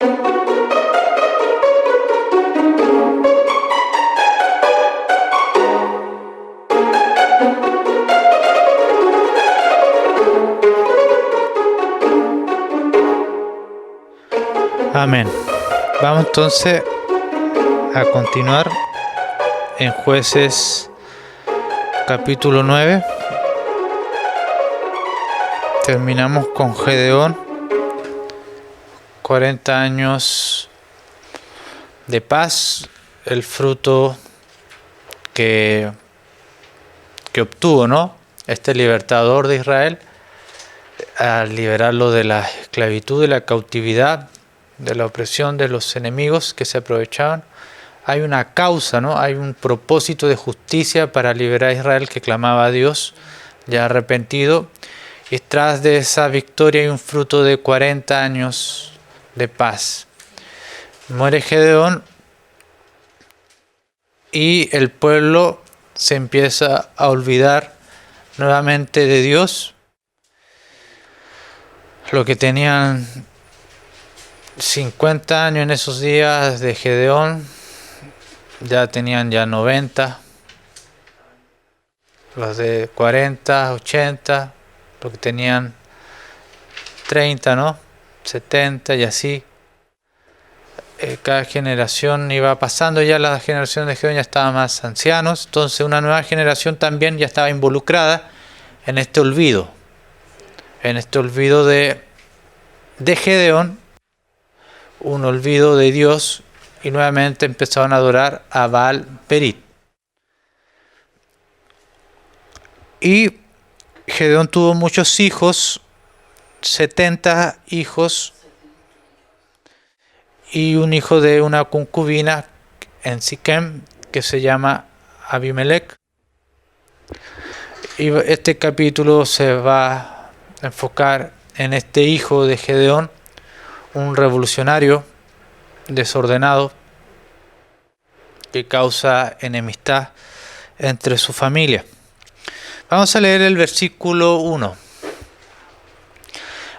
Amén. Vamos entonces a continuar en Jueces capítulo 9. Terminamos con Gedeón, 40 años de paz, el fruto que obtuvo, ¿no? Este libertador de Israel al liberarlo de la esclavitud, de la cautividad, de la opresión de los enemigos que se aprovechaban. Hay una causa, ¿no? Hay un propósito de justicia para liberar a Israel que clamaba a Dios, ya arrepentido. Y tras de esa victoria hay un fruto de 40 años de paz. Muere Gedeón y el pueblo se empieza a olvidar nuevamente de Dios. Lo que tenían 50 años en esos días de Gedeón, ya tenían 90. Los de 40, 80, los que tenían 30, ¿no? 70 y así. Cada generación iba pasando, ya la generación de Gedeón ya estaba más ancianos, entonces una nueva generación también ya estaba involucrada en este olvido. En este olvido de Gedeón, un olvido de Dios, y nuevamente empezaron a adorar a Baal Perit. Y Gedeón tuvo muchos hijos, 70 hijos, y un hijo de una concubina en Siquem que se llama Abimelech. Y este capítulo se va a enfocar en este hijo de Gedeón, un revolucionario desordenado que causa enemistad entre su familia. Vamos a leer el versículo 1.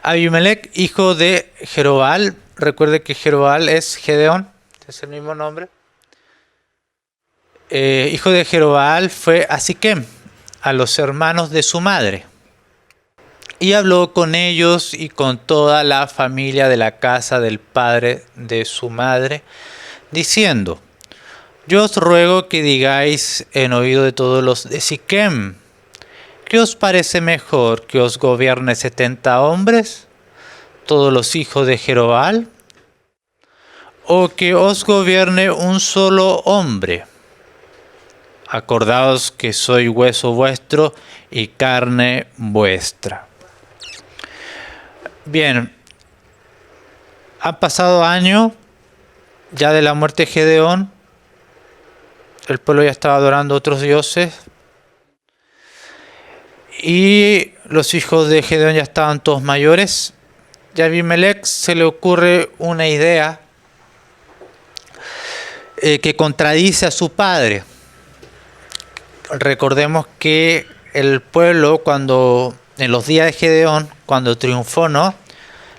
Abimelech, hijo de Jerobbaal, recuerde que Jerobbaal es Gedeón, es el mismo nombre. Hijo de Jerobbaal fue a Siquem, a los hermanos de su madre, y habló con ellos y con toda la familia de la casa del padre de su madre, diciendo: yo os ruego que digáis en oído de todos los de Siquem, ¿qué os parece mejor, que os gobierne 70 hombres, todos los hijos de Jerobbaal, o que os gobierne un solo hombre? Acordaos que soy hueso vuestro y carne vuestra. Bien, han pasado años ya de la muerte de Gedeón. El pueblo ya estaba adorando a otros dioses. Y los hijos de Gedeón ya estaban todos mayores. Y a Abimelech se le ocurre una idea que contradice a su padre. Recordemos que el pueblo, cuando en los días de Gedeón, cuando triunfó, ¿no?,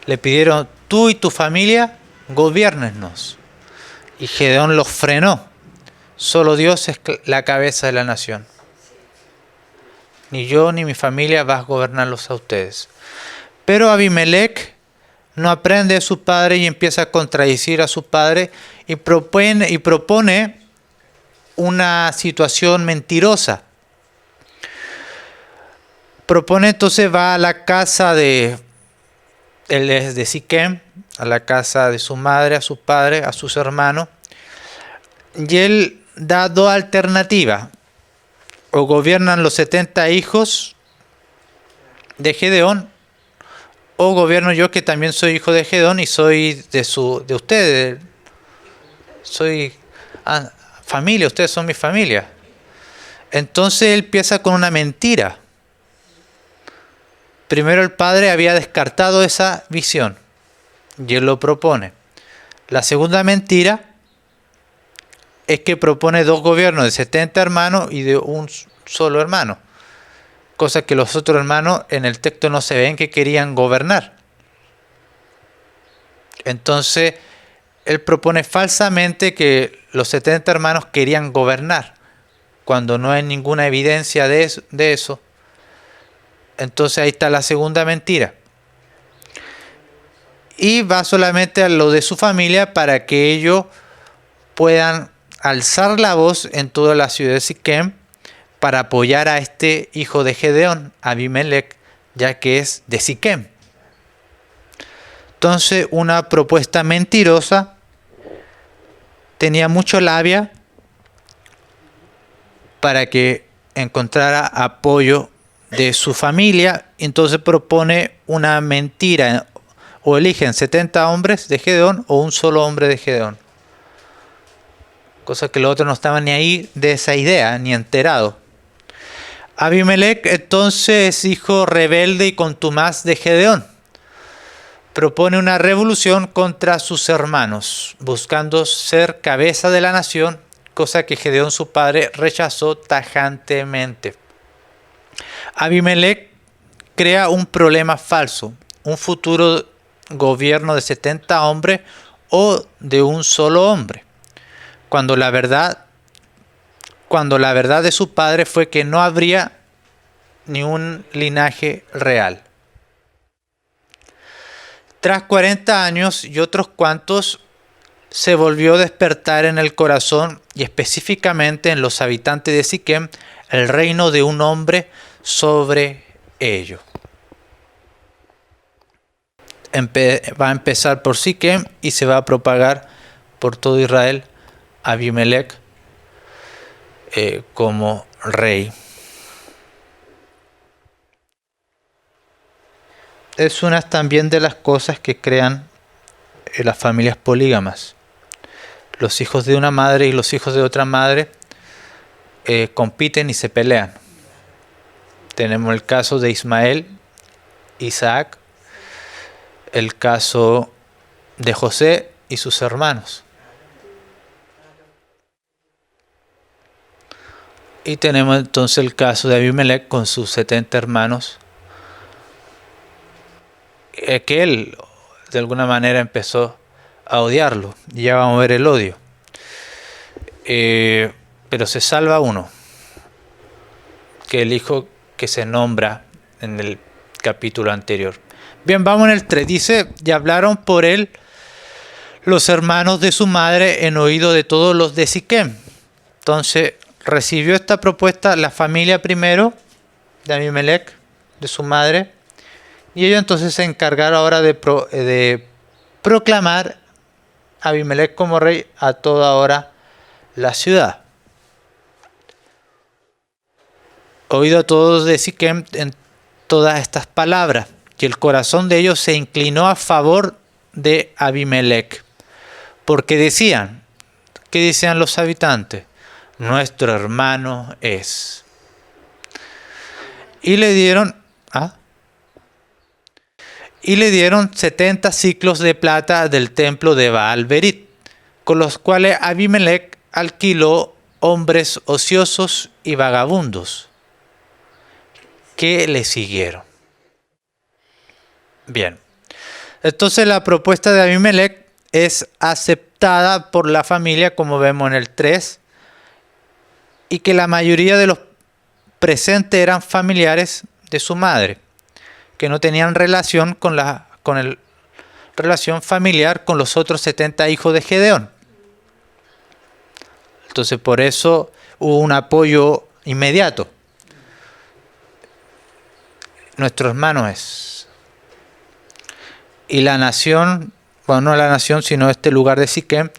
le pidieron: tú y tu familia gobiérnenos. Y Gedeón los frenó. Solo Dios es la cabeza de la nación. Ni yo ni mi familia vas a gobernarlos a ustedes. Pero Abimelech no aprende de su padre y empieza a contradecir a su padre y propone una situación mentirosa. Propone entonces, va a la casa él es de Siquem, a la casa de su madre, a su padre, a sus hermanos, y él da dos alternativas: o gobiernan los 70 hijos de Gedeón, o gobierno yo, que también soy hijo de Gedeón y soy de ustedes, soy familia, ustedes son mi familia. Entonces él empieza con una mentira. Primero el padre había descartado esa visión y él lo propone. La segunda mentira es que propone dos gobiernos de 70 hermanos y de un solo hermano. Cosa que los otros hermanos en el texto no se ven que querían gobernar. Entonces, él propone falsamente que los 70 hermanos querían gobernar, cuando no hay ninguna evidencia de eso. Entonces ahí está la segunda mentira. Y va solamente a lo de su familia para que ellos puedan alzar la voz en toda la ciudad de Siquem para apoyar a este hijo de Gedeón, Abimelech, ya que es de Siquem. Entonces, una propuesta mentirosa, tenía mucho labia para que encontrara apoyo de su familia. Entonces propone una mentira, o eligen 70 hombres de Gedeón o un solo hombre de Gedeón. Cosa que los otros no estaban ni ahí de esa idea, ni enterados. Abimelech entonces es hijo rebelde y contumaz de Gedeón. Propone una revolución contra sus hermanos, buscando ser cabeza de la nación, cosa que Gedeón su padre rechazó tajantemente. Abimelech crea un problema falso, un futuro gobierno de 70 hombres o de un solo hombre, cuando la verdad de su padre fue que no habría ni un linaje real. Tras 40 años y otros cuantos, se volvió a despertar en el corazón y específicamente en los habitantes de Siquem el reino de un hombre sobre ellos. Va a empezar por Siquem y se va a propagar por todo Israel Abimelech como rey. Es una también de las cosas que crean las familias polígamas. Los hijos de una madre y los hijos de otra madre compiten y se pelean. Tenemos el caso de Ismael, Isaac, el caso de José y sus hermanos. Y tenemos entonces el caso de Abimelech con sus 70 hermanos, que él de alguna manera empezó a odiarlo. Y ya vamos a ver el odio. Pero se salva uno, que el hijo que se nombra en el capítulo anterior. Bien, vamos en el 3. Dice, y hablaron por él los hermanos de su madre en oído de todos los de Siquem. Entonces recibió esta propuesta la familia primero de Abimelech, de su madre, y ellos entonces se encargaron ahora de proclamar a Abimelech como rey a toda hora la ciudad. Oído a todos de Siquem en todas estas palabras, que el corazón de ellos se inclinó a favor de Abimelech, porque decían, ¿qué decían los habitantes? Nuestro hermano es. Y le dieron 70 ciclos de plata del templo de Baal-Berit, con los cuales Abimelech alquiló hombres ociosos y vagabundos que le siguieron. Bien, entonces la propuesta de Abimelech es aceptada por la familia, como vemos en el 3, y que la mayoría de los presentes eran familiares de su madre, que no tenían relación relación familiar con los otros 70 hijos de Gedeón. Entonces por eso hubo un apoyo inmediato. Nuestro hermano es. Y la nación, bueno, no la nación, sino este lugar de Siquem,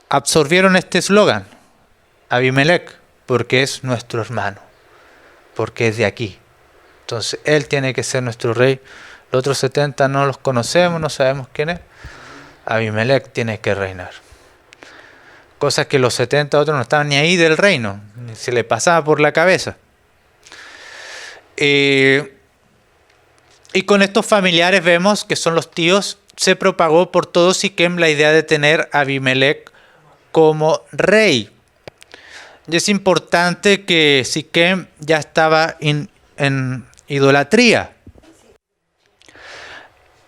absorbieron este eslogan, Abimelech, porque es nuestro hermano, porque es de aquí. Entonces él tiene que ser nuestro rey. Los otros 70 no los conocemos, no sabemos quién es. Abimelech tiene que reinar. Cosas que los 70 otros no estaban ni ahí del reino, ni se le pasaba por la cabeza. Y con estos familiares vemos que son los tíos, se propagó por todo Siquem la idea de tener a Abimelech como rey. Y es importante que Siquem ya estaba en idolatría.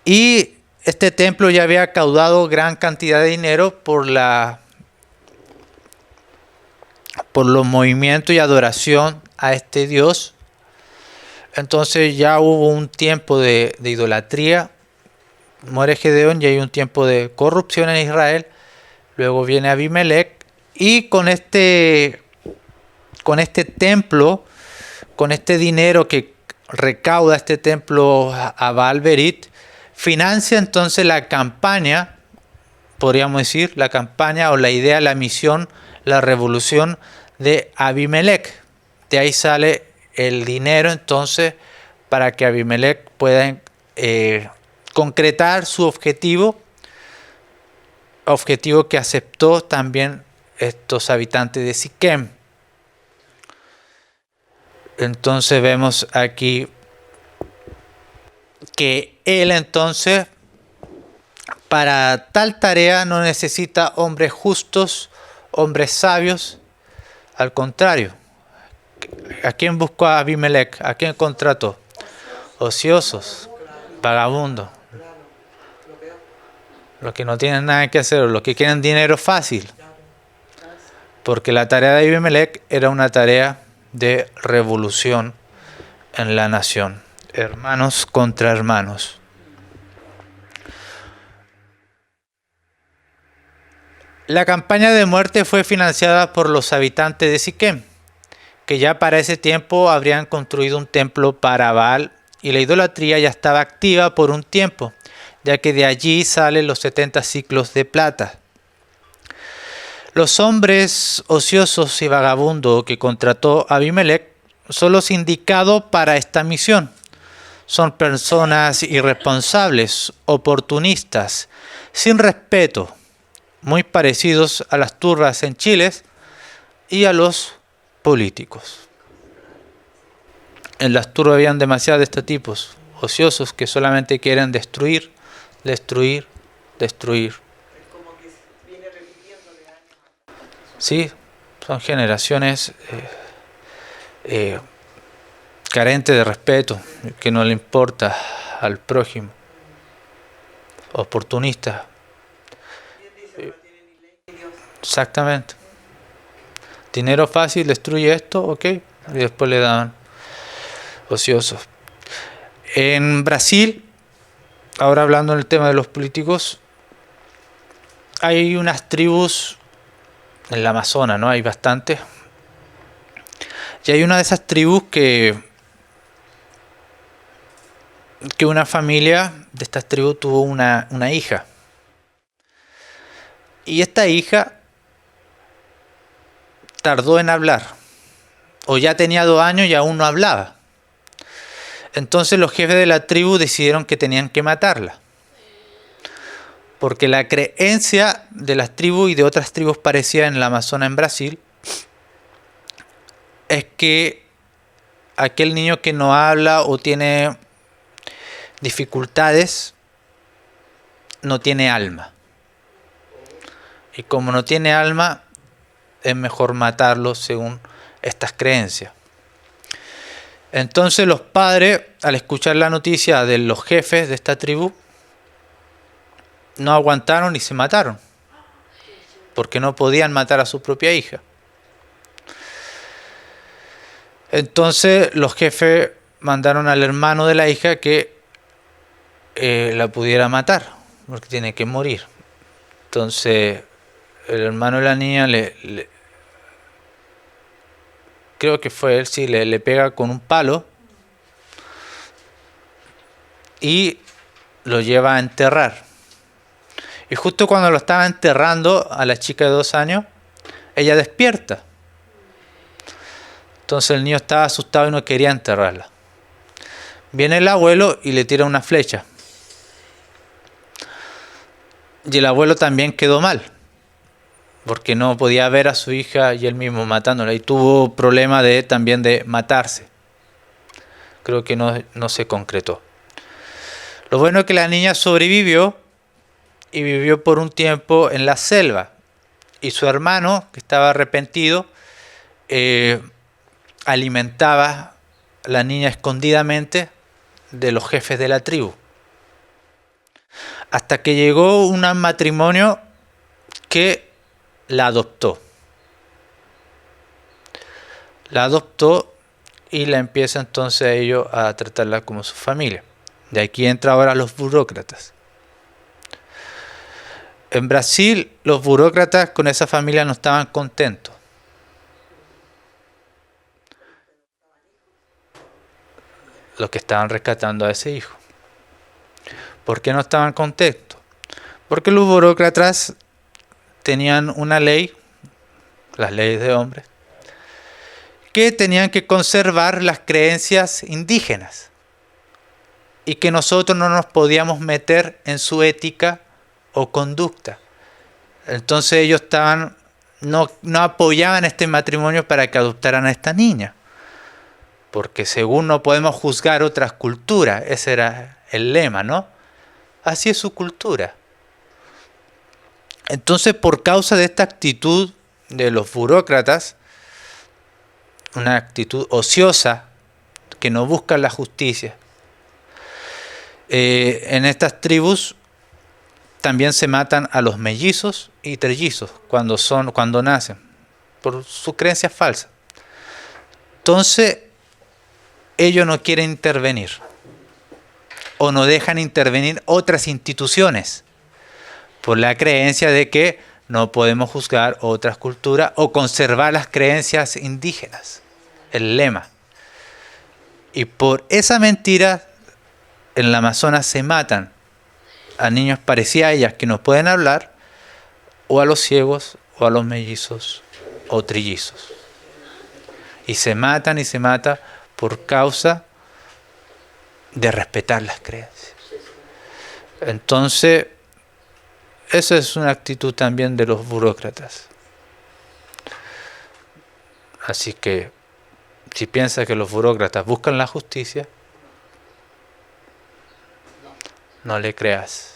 Y este templo ya había caudado gran cantidad de dinero por los movimientos y adoración a este Dios. Entonces ya hubo un tiempo de idolatría. Muere Gedeón y hay un tiempo de corrupción en Israel. Luego viene Abimelech y con este templo, con este dinero que recauda este templo a Baal-Berit, financia entonces la campaña, podríamos decir, la campaña o la idea, la misión, la revolución de Abimelech. De ahí sale el dinero entonces para que Abimelech pueda concretar su objetivo que aceptó también estos habitantes de Siquem. Entonces vemos aquí que él entonces para tal tarea no necesita hombres justos, hombres sabios, al contrario. ¿A quién buscó a Abimelech? ¿A quién contrató? Ociosos, vagabundos, los que no tienen nada que hacer, los que quieren dinero fácil. Porque la tarea de Abimelech era una tarea de revolución en la nación. Hermanos contra hermanos. La campaña de muerte fue financiada por los habitantes de Siquem, que ya para ese tiempo habrían construido un templo para Baal y la idolatría ya estaba activa por un tiempo, ya que de allí salen los 70 ciclos de plata. Los hombres ociosos y vagabundos que contrató Abimelech son los indicados para esta misión. Son personas irresponsables, oportunistas, sin respeto, muy parecidos a las turbas en Chile y a los políticos. En las turbas habían demasiados de estos tipos, ociosos que solamente quieren destruir, destruir, destruir. Sí, son generaciones carentes de respeto, que no le importa al prójimo, oportunistas. Exactamente. Dinero fácil, destruye esto, ok, y después le dan ociosos. En Brasil, ahora hablando del tema de los políticos, hay unas tribus en el Amazonas, ¿no? Hay bastantes. Y hay una de esas tribus que una familia de estas tribus tuvo una hija. Y esta hija tardó en hablar. O ya tenía 2 años y aún no hablaba. Entonces los jefes de la tribu decidieron que tenían que matarla. Porque la creencia de las tribus y de otras tribus parecidas en el Amazonas en Brasil es que aquel niño que no habla o tiene dificultades no tiene alma. Y como no tiene alma, es mejor matarlo según estas creencias. Entonces los padres, al escuchar la noticia de los jefes de esta tribu, no aguantaron y se mataron, porque no podían matar a su propia hija. Entonces los jefes mandaron al hermano de la hija que la pudiera matar, porque tiene que morir. Entonces el hermano de la niña creo que fue él, sí, le pega con un palo y lo lleva a enterrar. Y justo cuando lo estaba enterrando a la chica de 2 años, ella despierta. Entonces el niño estaba asustado y no quería enterrarla. Viene el abuelo y le tira una flecha. Y el abuelo también quedó mal, porque no podía ver a su hija y él mismo matándola. Y tuvo problema también de matarse. Creo que no se concretó. Lo bueno es que la niña sobrevivió y vivió por un tiempo en la selva. Y su hermano, que estaba arrepentido, alimentaba a la niña escondidamente de los jefes de la tribu. hasta que llegó un matrimonio que la adoptó. La adoptó y la empieza entonces a ellos a tratarla como su familia. De aquí entra ahora los burócratas. En Brasil, los burócratas con esa familia no estaban contentos. Los que estaban rescatando a ese hijo. ¿Por qué no estaban contentos? Porque los burócratas tenían una ley, las leyes de hombres, que tenían que conservar las creencias indígenas y que nosotros no nos podíamos meter en su ética o conducta. Entonces ellos no apoyaban este matrimonio para que adoptaran a esta niña, porque según no podemos juzgar otras culturas, ese era el lema, ¿no? Así es su cultura. Entonces, por causa de esta actitud de los burócratas, una actitud ociosa que no busca la justicia, en estas tribus también se matan a los mellizos y trellizos cuando nacen, por sus creencias falsas. Entonces, ellos no quieren intervenir, o no dejan intervenir otras instituciones, por la creencia de que no podemos juzgar otras culturas o conservar las creencias indígenas, el lema. Y por esa mentira, en el Amazonas se matan a niños parecidos a ellas que no pueden hablar, o a los ciegos, o a los mellizos, o trillizos. Y se mata por causa de respetar las creencias. Entonces, esa es una actitud también de los burócratas. Así que, si piensas que los burócratas buscan la justicia, no le creas.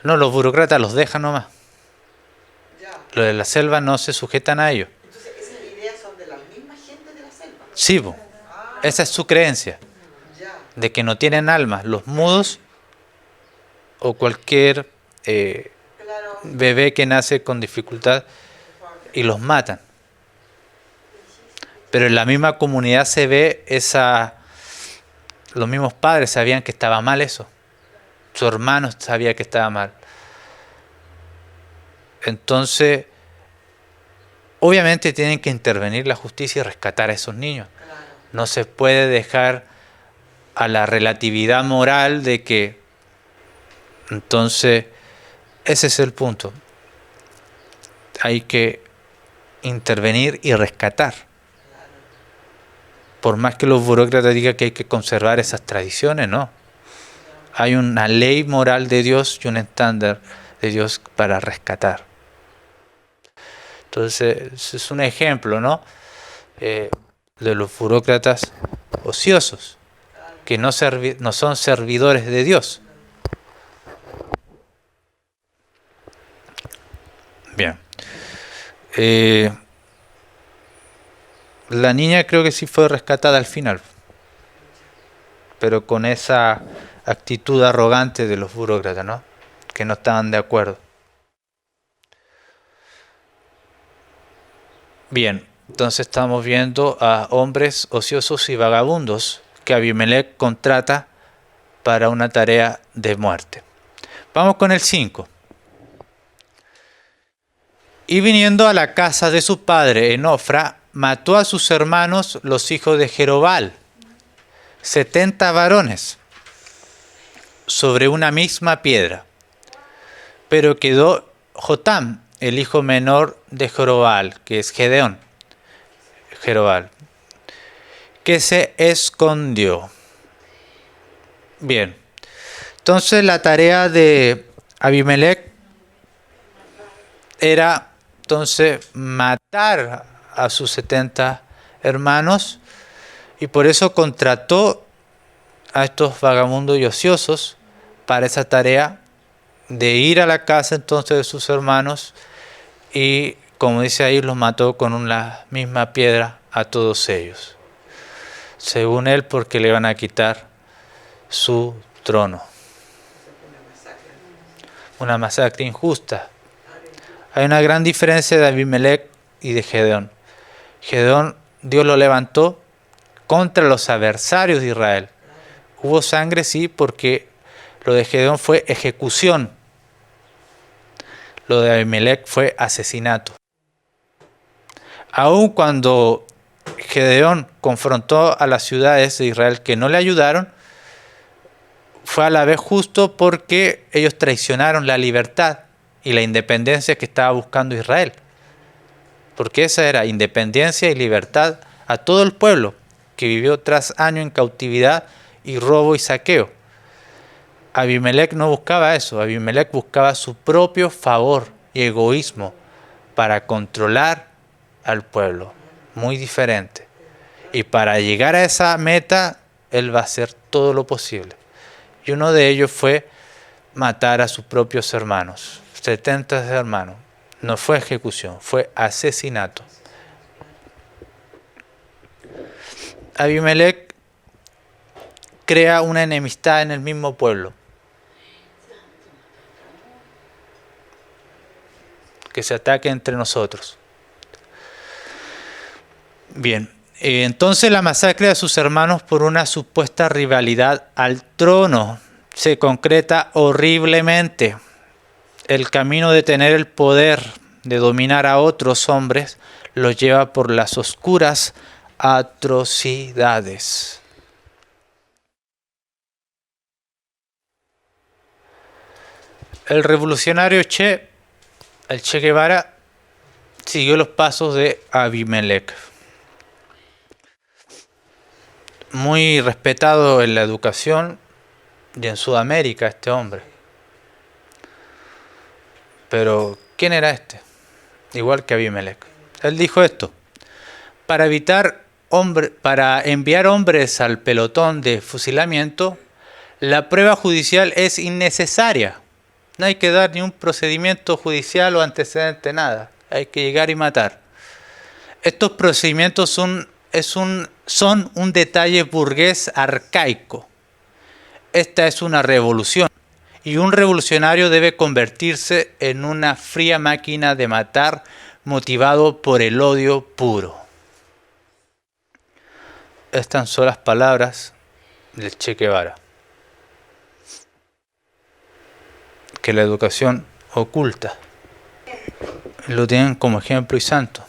No, los burócratas los dejan nomás. Los de la selva no se sujetan a ellos. Entonces, ¿esas ideas son de la misma gente de la selva? Sí, esa es su creencia, de que no tienen alma. Los mudos o cualquier bebé que nace con dificultad y los matan. Pero en la misma comunidad se ve los mismos padres sabían que estaba mal eso. Su hermano sabía que estaba mal. Entonces, obviamente tienen que intervenir la justicia y rescatar a esos niños. No se puede dejar a la relatividad moral de que... Entonces, ese es el punto. Hay que intervenir y rescatar. Por más que los burócratas digan que hay que conservar esas tradiciones, no. Hay una ley moral de Dios y un estándar de Dios para rescatar. Entonces, es un ejemplo, ¿no? De los burócratas ociosos, que no son servidores de Dios. Bien. La niña creo que sí fue rescatada al final, pero con esa actitud arrogante de los burócratas, ¿no? Que no estaban de acuerdo. Bien, entonces estamos viendo a hombres ociosos y vagabundos que Abimelech contrata para una tarea de muerte. Vamos con el 5. Y viniendo a la casa de su padre en Ofra, mató a sus hermanos los hijos de Jerobal, 70 varones, sobre una misma piedra. Pero quedó Jotam, el hijo menor de Jerobal, que es Jerobal, que se escondió. Bien, entonces la tarea de Abimelech era entonces matar a sus 70 hermanos, y por eso contrató a estos vagabundos y ociosos para esa tarea de ir a la casa entonces de sus hermanos, y como dice ahí, los mató con una misma piedra a todos ellos. según él, porque le iban a quitar su trono. Una masacre injusta. Hay una gran diferencia de Abimelech y de Gedeón. Gedeón, Dios lo levantó contra los adversarios de Israel. Hubo sangre, sí, porque lo de Gedeón fue ejecución. Lo de Abimelech fue asesinato. Aun cuando Gedeón confrontó a las ciudades de Israel que no le ayudaron, fue a la vez justo porque ellos traicionaron la libertad y la independencia que estaba buscando Israel. Porque esa era independencia y libertad a todo el pueblo que vivió tras años en cautividad y robo y saqueo. Abimelech no buscaba eso. Abimelech buscaba su propio favor y egoísmo para controlar al pueblo. Muy diferente. Y para llegar a esa meta, él va a hacer todo lo posible. Y uno de ellos fue matar a sus propios hermanos. 70 hermanos. No fue ejecución, fue asesinato. Abimelech crea una enemistad en el mismo pueblo. Que se ataque entre nosotros. Bien, entonces la masacre de sus hermanos por una supuesta rivalidad al trono se concreta horriblemente. El camino de tener el poder de dominar a otros hombres los lleva por las oscuras atrocidades. El revolucionario el Che Guevara, siguió los pasos de Abimelech. Muy respetado en la educación y en Sudamérica este hombre. Pero, ¿quién era este? Igual que Abimelech. Él dijo esto: para enviar hombres al pelotón de fusilamiento, la prueba judicial es innecesaria. No hay que dar ni un procedimiento judicial o antecedente, nada. Hay que llegar y matar. Estos procedimientos son un detalle burgués arcaico. Esta es una revolución. Y un revolucionario debe convertirse en una fría máquina de matar motivado por el odio puro. Estas son las palabras del Che Guevara. Que la educación oculta. Lo tienen como ejemplo y santo.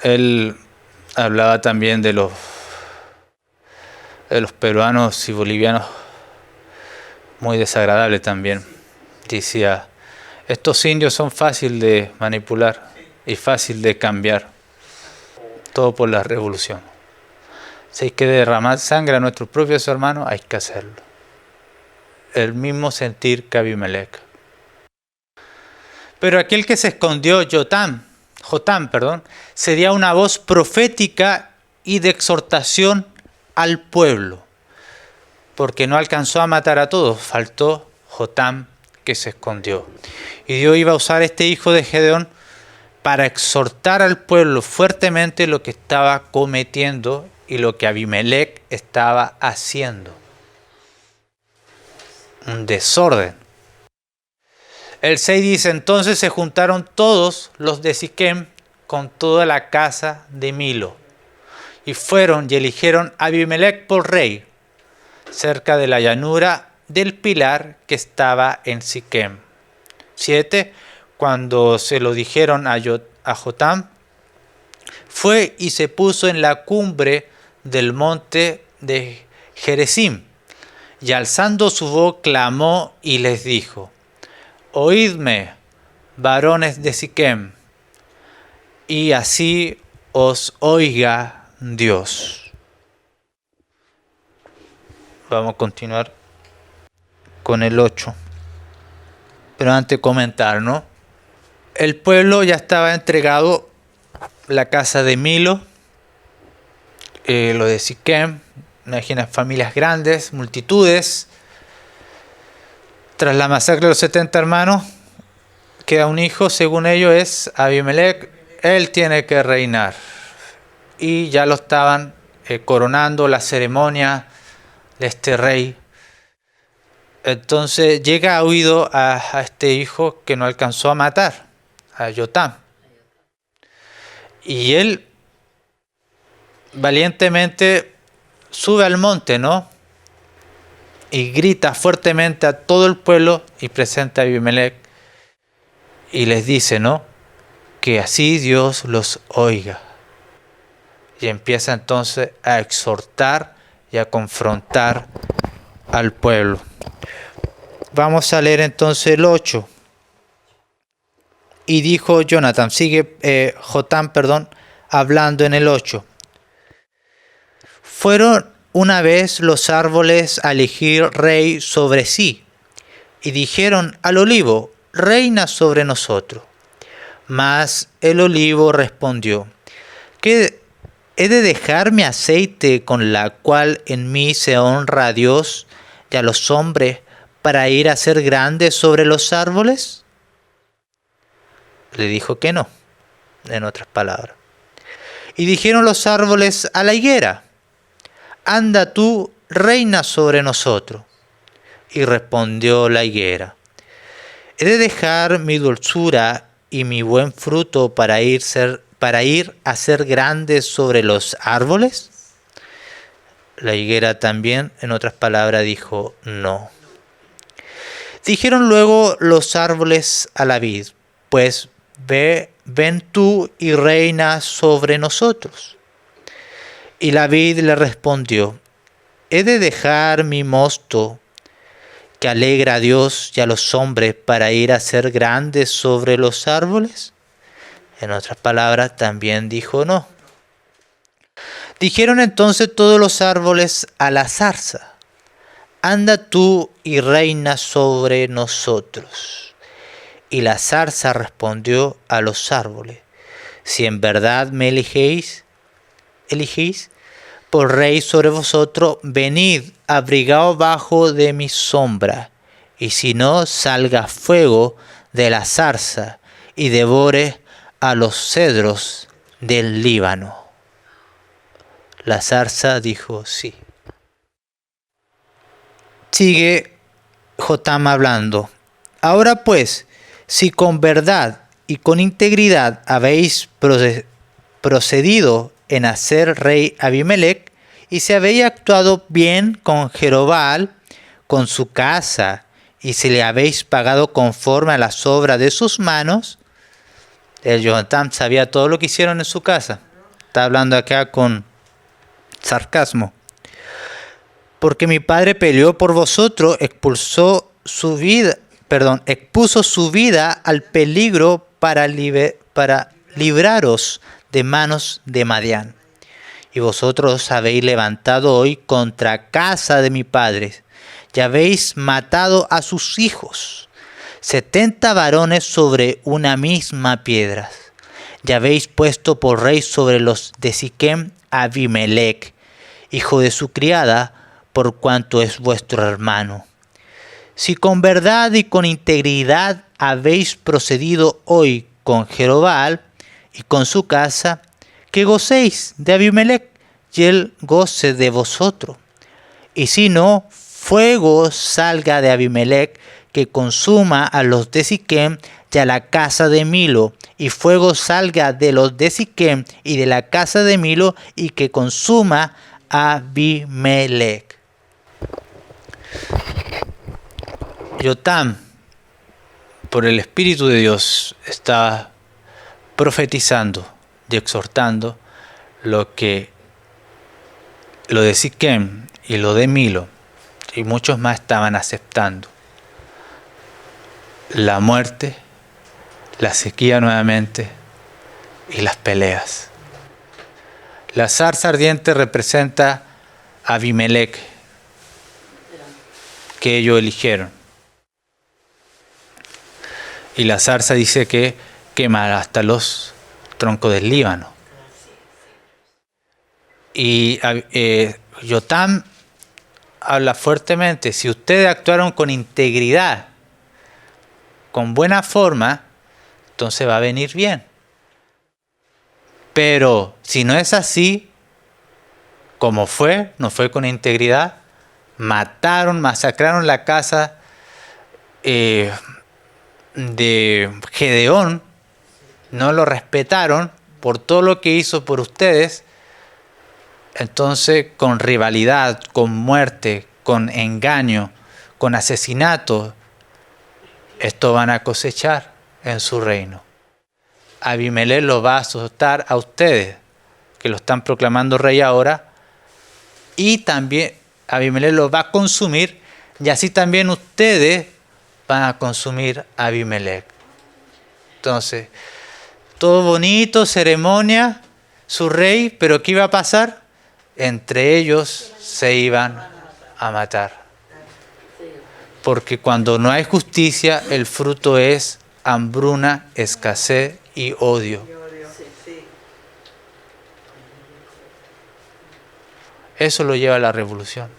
Él hablaba también de los peruanos y bolivianos, muy desagradable también. Decía, estos indios son fáciles de manipular y fácil de cambiar. Todo por la revolución. Si hay que derramar sangre a nuestros propios hermanos, hay que hacerlo. El mismo sentir que Abimelech. Pero aquel que se escondió, Jotam, sería una voz profética y de exhortación al pueblo, porque no alcanzó a matar a todos, faltó Jotam que se escondió. Y Dios iba a usar este hijo de Gedeón para exhortar al pueblo fuertemente lo que estaba cometiendo y lo que Abimelech estaba haciendo. Un desorden. El 6 dice, entonces se juntaron todos los de Siquem con toda la casa de Milo. Y fueron y eligieron a Abimelech por rey, cerca de la llanura del pilar que estaba en Siquem. 7. Cuando se lo dijeron a Jotam, fue y se puso en la cumbre del monte de Gerizim, y alzando su voz clamó y les dijo, oídme, varones de Siquem, y así os oiga Dios. Vamos a continuar con el 8. Pero antes de comentar, ¿no? El pueblo ya estaba entregado, la casa de Milo, lo de Siquem, imagina familias grandes, multitudes. Tras la masacre de los 70 hermanos, queda un hijo, según ellos es Abimelech, él tiene que reinar. Y ya lo estaban coronando, la ceremonia de este rey. Entonces llega a oído a este hijo que no alcanzó a matar, a Yotam. Y él valientemente sube al monte, ¿no? Y grita fuertemente a todo el pueblo y presenta a Abimelech y les dice, ¿no? Que así Dios los oiga. Y empieza entonces a exhortar y a confrontar al pueblo. Vamos a leer entonces el 8. Y dijo Jonathan, sigue Jotam, hablando en el 8. Fueron una vez los árboles a elegir rey sobre sí, y dijeron al olivo, reina sobre nosotros. Mas el olivo respondió, ¿qué he de dejar mi aceite con la cual en mí se honra a Dios y a los hombres para ir a ser grande sobre los árboles? Le dijo que no, en otras palabras. Y dijeron los árboles a la higuera, anda tú, reina sobre nosotros. Y respondió la higuera, ¿he de dejar mi dulzura y mi buen fruto para ir a ser grande sobre los árboles? La higuera también, en otras palabras, dijo no. Dijeron luego los árboles a la vid, pues ven tú y reina sobre nosotros. Y la vid le respondió, ¿he de dejar mi mosto que alegra a Dios y a los hombres para ir a ser grandes sobre los árboles? En otras palabras, también dijo no. Dijeron entonces todos los árboles a la zarza, anda tú y reina sobre nosotros. Y la zarza respondió a los árboles, si en verdad me elegéis por rey sobre vosotros, venid, abrigaos bajo de mi sombra, y si no, salga fuego de la zarza y devore a los cedros del Líbano. La zarza dijo sí. Sigue Jotam hablando. Ahora pues, si con verdad y con integridad habéis procedido en hacer rey Abimelech, y si habéis actuado bien con Jerobal, con su casa, y si le habéis pagado conforme a las obras de sus manos. El Jotam sabía todo lo que hicieron en su casa. Está hablando acá con sarcasmo. Porque mi padre peleó por vosotros, expuso su vida al peligro para libraros de manos de Madián. Y vosotros habéis levantado hoy contra casa de mi padre, y habéis matado a sus hijos, 70 varones sobre una misma piedra. Y habéis puesto por rey sobre los de Siquem a Abimelech, hijo de su criada, por cuanto es vuestro hermano. Si con verdad y con integridad habéis procedido hoy con Jerobal y con su casa, que gocéis de Abimelech y él goce de vosotros. Y si no, fuego salga de Abimelech que consuma a los de Siquem y a la casa de Milo, y fuego salga de los de Siquem y de la casa de Milo y que consuma a Abimelech. Jotam, por el Espíritu de Dios, está profetizando y exhortando lo de Siquem y lo de Milo, y muchos más estaban aceptando. La muerte, la sequía nuevamente y las peleas. La zarza ardiente representa a Abimelech, que ellos eligieron. Y la zarza dice que quemará hasta los troncos del Líbano. Y Jotam habla fuertemente, si ustedes actuaron con integridad, con buena forma, entonces va a venir bien. Pero si no es así, como fue, no fue con integridad, mataron, masacraron la casa de Gedeón, no lo respetaron por todo lo que hizo por ustedes, entonces con rivalidad, con muerte, con engaño, con asesinato, esto van a cosechar en su reino. Abimelech lo va a azotar a ustedes, que lo están proclamando rey ahora, y también Abimelech lo va a consumir, y así también ustedes van a consumir a Abimelech. Entonces, todo bonito, ceremonia, su rey, pero ¿qué iba a pasar? Entre ellos se iban a matar. Porque cuando no hay justicia, el fruto es hambruna, escasez y odio. Eso lo lleva a la revolución,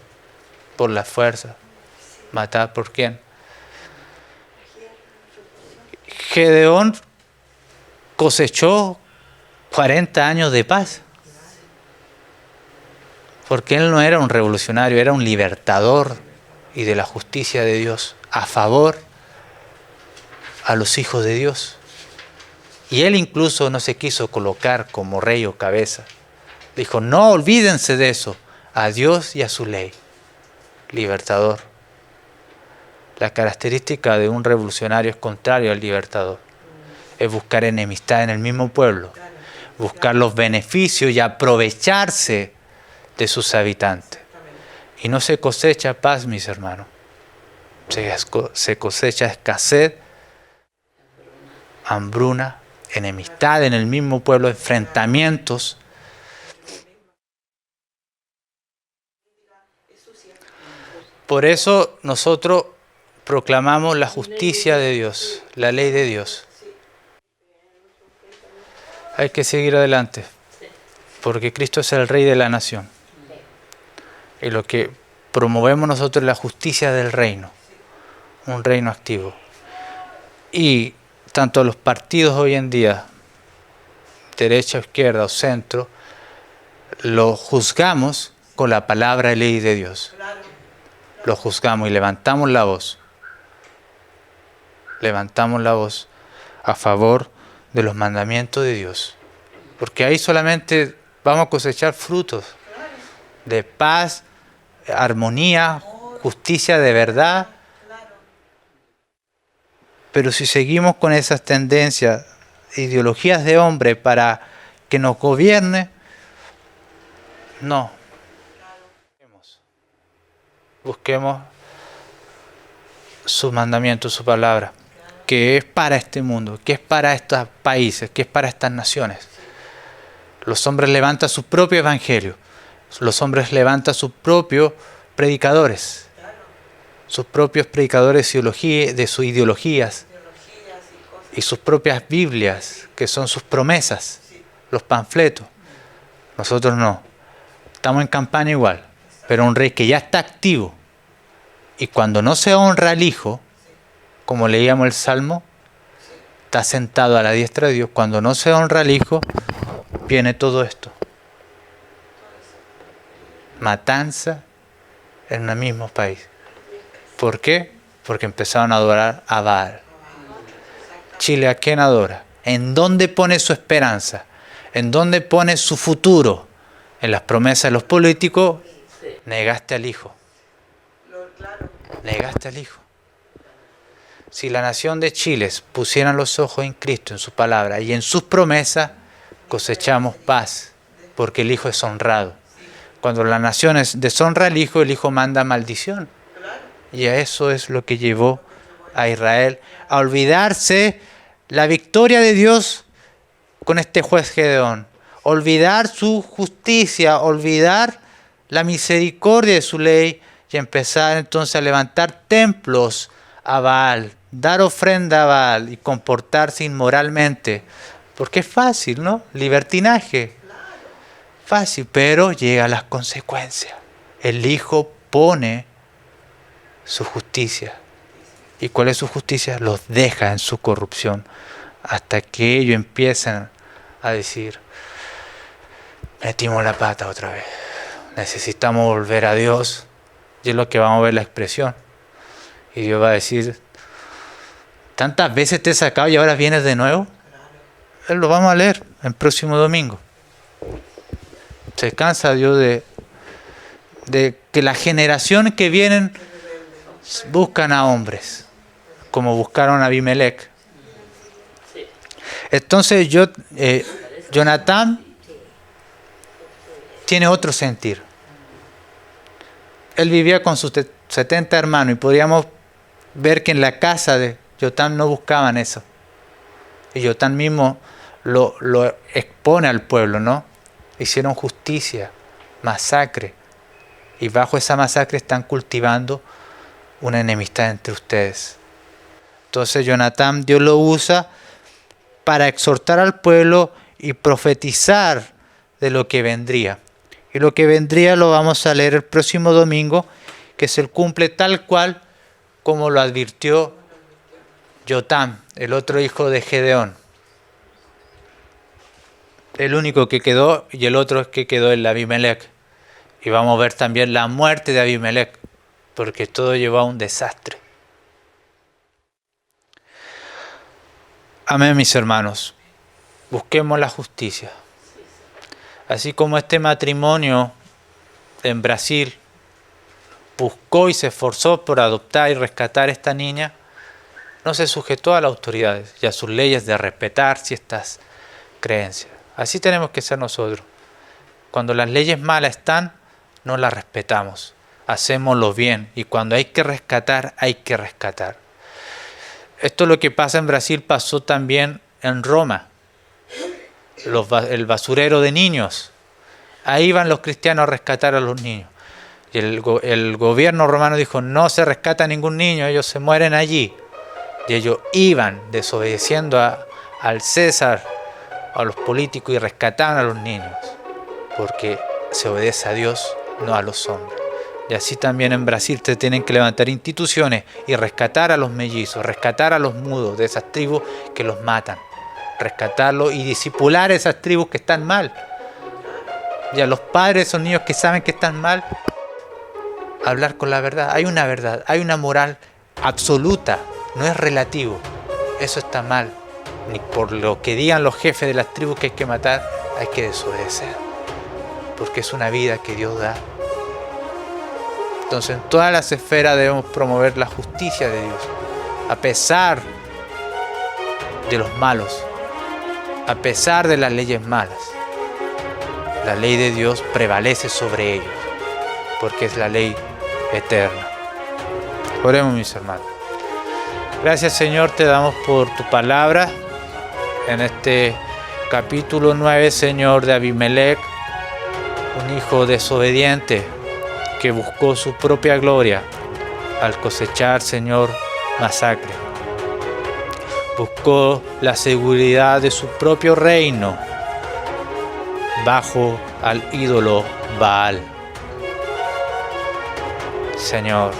por la fuerza. ¿Matar por quién? Gedeón cosechó 40 años de paz. Porque él no era un revolucionario, era un libertador y de la justicia de Dios, a favor a los hijos de Dios. Y él incluso no se quiso colocar como rey o cabeza. Dijo, no olvídense de eso, a Dios y a su ley. Libertador. La característica de un revolucionario es contrario al libertador. Es buscar enemistad en el mismo pueblo, buscar los beneficios y aprovecharse de sus habitantes. Y no se cosecha paz, mis hermanos. Se cosecha escasez, hambruna, enemistad en el mismo pueblo, enfrentamientos. Por eso nosotros proclamamos la justicia de Dios, la ley de Dios. Hay que seguir adelante, porque Cristo es el Rey de la nación. Y lo que promovemos nosotros es la justicia del reino, un reino activo. Y tanto los partidos hoy en día, derecha o izquierda o centro, lo juzgamos con la palabra y ley de Dios. Lo juzgamos y levantamos la voz. Levantamos la voz a favor de los mandamientos de Dios. Porque ahí solamente vamos a cosechar frutos de paz, armonía, justicia de verdad. Pero si seguimos con esas tendencias, ideologías de hombre para que nos gobierne, no. Busquemos sus mandamientos, su palabra, que es para este mundo, que es para estos países, que es para estas naciones. Los hombres levantan su propio evangelio, los hombres levantan sus propios predicadores, de sus ideologías y sus propias Biblias, que son sus promesas, los panfletos. Nosotros no, estamos en campaña igual, pero un rey que ya está activo, y cuando no se honra al Hijo, como leíamos el Salmo, está sentado a la diestra de Dios. Cuando no se honra al Hijo, viene todo esto. Matanza en un mismo país. ¿Por qué? Porque empezaron a adorar a Baal. Chile, ¿a quién adora? ¿En dónde pone su esperanza? ¿En dónde pone su futuro? En las promesas de los políticos. Negaste al Hijo. Negaste al Hijo. Si la nación de Chile pusieran los ojos en Cristo, en su palabra y en sus promesas, cosechamos paz, porque el Hijo es honrado. Cuando la nación deshonra al Hijo, el Hijo manda maldición. Y a eso es lo que llevó a Israel a olvidarse la victoria de Dios con este juez Gedeón. Olvidar su justicia, olvidar la misericordia de su ley y empezar entonces a levantar templos a Baal, dar ofrenda a Baal y comportarse inmoralmente. Porque es fácil, ¿no? Libertinaje. Fácil, pero llega a las consecuencias. El Hijo pone su justicia. ¿Y cuál es su justicia? Los deja en su corrupción hasta que ellos empiezan a decir, metimos la pata otra vez. Necesitamos volver a Dios. Y es lo que vamos a ver la expresión. Y Dios va a decir, ¿tantas veces te he sacado y ahora vienes de nuevo? Lo vamos a leer el próximo domingo. Se cansa Dios de que la generación que vienen buscan a hombres, como buscaron a Abimelech. Entonces Jonatán tiene otro sentir. Él vivía con sus 70 hermanos y podríamos ver que en la casa de Jonatán no buscaban eso. Y Jonatán mismo lo expone al pueblo, ¿no? Hicieron justicia, masacre. Y bajo esa masacre están cultivando una enemistad entre ustedes. Entonces Jonatán, Dios lo usa para exhortar al pueblo y profetizar de lo que vendría. Y lo que vendría lo vamos a leer el próximo domingo, que se cumple tal cual como lo advirtió Jotam, el otro hijo de Gedeón. El único que quedó y el otro que quedó es Abimelech. Y vamos a ver también la muerte de Abimelech, porque todo llevó a un desastre. Amén, mis hermanos. Busquemos la justicia. Así como este matrimonio en Brasil buscó y se esforzó por adoptar y rescatar a esta niña, no se sujetó a las autoridades y a sus leyes de respetar ciertas creencias. Así tenemos que ser nosotros. Cuando las leyes malas están, no las respetamos. Hacémoslo bien y cuando hay que rescatar, hay que rescatar. Esto es lo que pasa en Brasil, pasó también en Roma. El basurero de niños. Ahí van los cristianos a rescatar a los niños. Y el gobierno romano dijo, no se rescata a ningún niño, ellos se mueren allí. Y ellos iban desobedeciendo al César, a los políticos, y rescataban a los niños. Porque se obedece a Dios, no a los hombres. Y así también en Brasil se tienen que levantar instituciones y rescatar a los mellizos, rescatar a los mudos de esas tribus que los matan. Rescatarlos y discipular a esas tribus que están mal. Y a los padres de esos niños que saben que están mal, hablar con la verdad. Hay una verdad, hay una moral absoluta, no es relativo. Eso está mal. Ni por lo que digan los jefes de las tribus que hay que matar, hay que desobedecer. Porque es una vida que Dios da. Entonces en todas las esferas debemos promover la justicia de Dios. A pesar de los malos. A pesar de las leyes malas. La ley de Dios prevalece sobre ellos. Porque es la ley eterna. Oremos, mis hermanos. Gracias, Señor, te damos por tu palabra. En este capítulo 9, Señor, de Abimelech. Un hijo desobediente que buscó su propia gloria al cosechar, Señor, masacre. Buscó la seguridad de su propio reino bajo al ídolo Baal. Señor,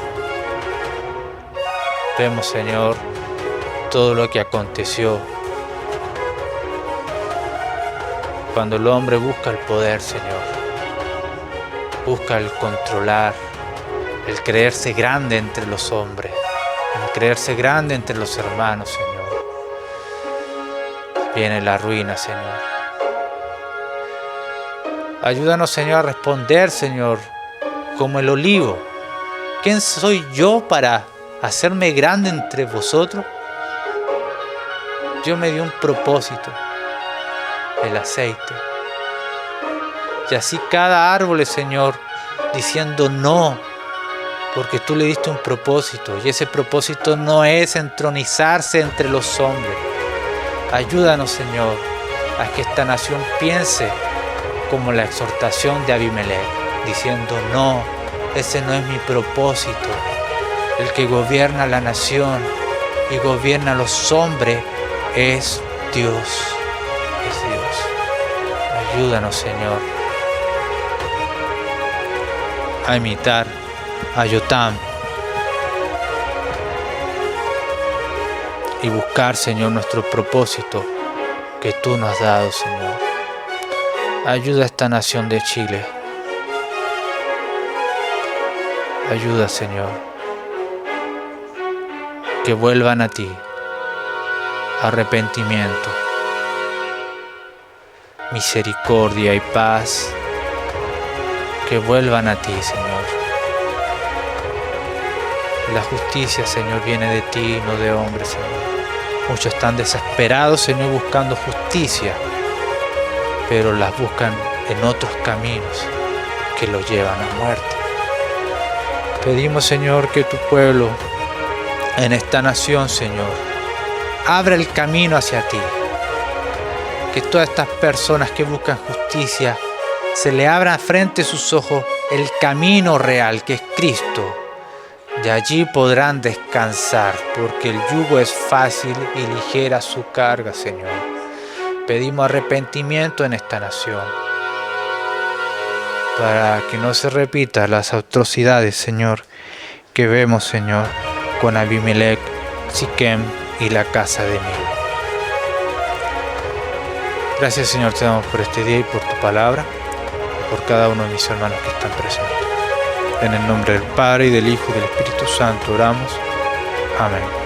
vemos, Señor, todo lo que aconteció cuando el hombre busca el poder, Señor. Busca el controlar, el creerse grande entre los hombres, el creerse grande entre los hermanos, Señor. Viene la ruina, Señor. Ayúdanos, Señor, a responder, Señor, como el olivo. ¿Quién soy yo para hacerme grande entre vosotros? Yo me di un propósito, el aceite. Y así cada árbol, Señor, diciendo no, porque tú le diste un propósito, y ese propósito no es entronizarse entre los hombres. Ayúdanos, Señor, a que esta nación piense como la exhortación de Abimelech, diciendo no, ese no es mi propósito. El que gobierna la nación y gobierna a los hombres es Dios. Es Dios. Ayúdanos, Señor, a imitar a Jotam y buscar, Señor, nuestro propósito que tú nos has dado, Señor. Ayuda a esta nación de Chile. Ayuda, Señor, que vuelvan a ti. Arrepentimiento, misericordia y paz, que vuelvan a ti, Señor. La justicia, Señor, viene de ti, no de hombres, Señor. Muchos están desesperados, Señor, buscando justicia, pero las buscan en otros caminos que los llevan a muerte. Pedimos, Señor, que tu pueblo en esta nación, Señor, abra el camino hacia ti. Que todas estas personas que buscan justicia se le abra frente a sus ojos el camino real que es Cristo. Y allí podrán descansar, porque el yugo es fácil y ligera su carga, Señor. Pedimos arrepentimiento en esta nación, para que no se repitan las atrocidades, Señor, que vemos, Señor, con Abimelech, Siquem y la casa de Milo. Gracias, Señor, te damos por este día y por tu palabra, y por cada uno de mis hermanos que están presentes. En el nombre del Padre, y del Hijo, y del Espíritu Santo oramos. Amén.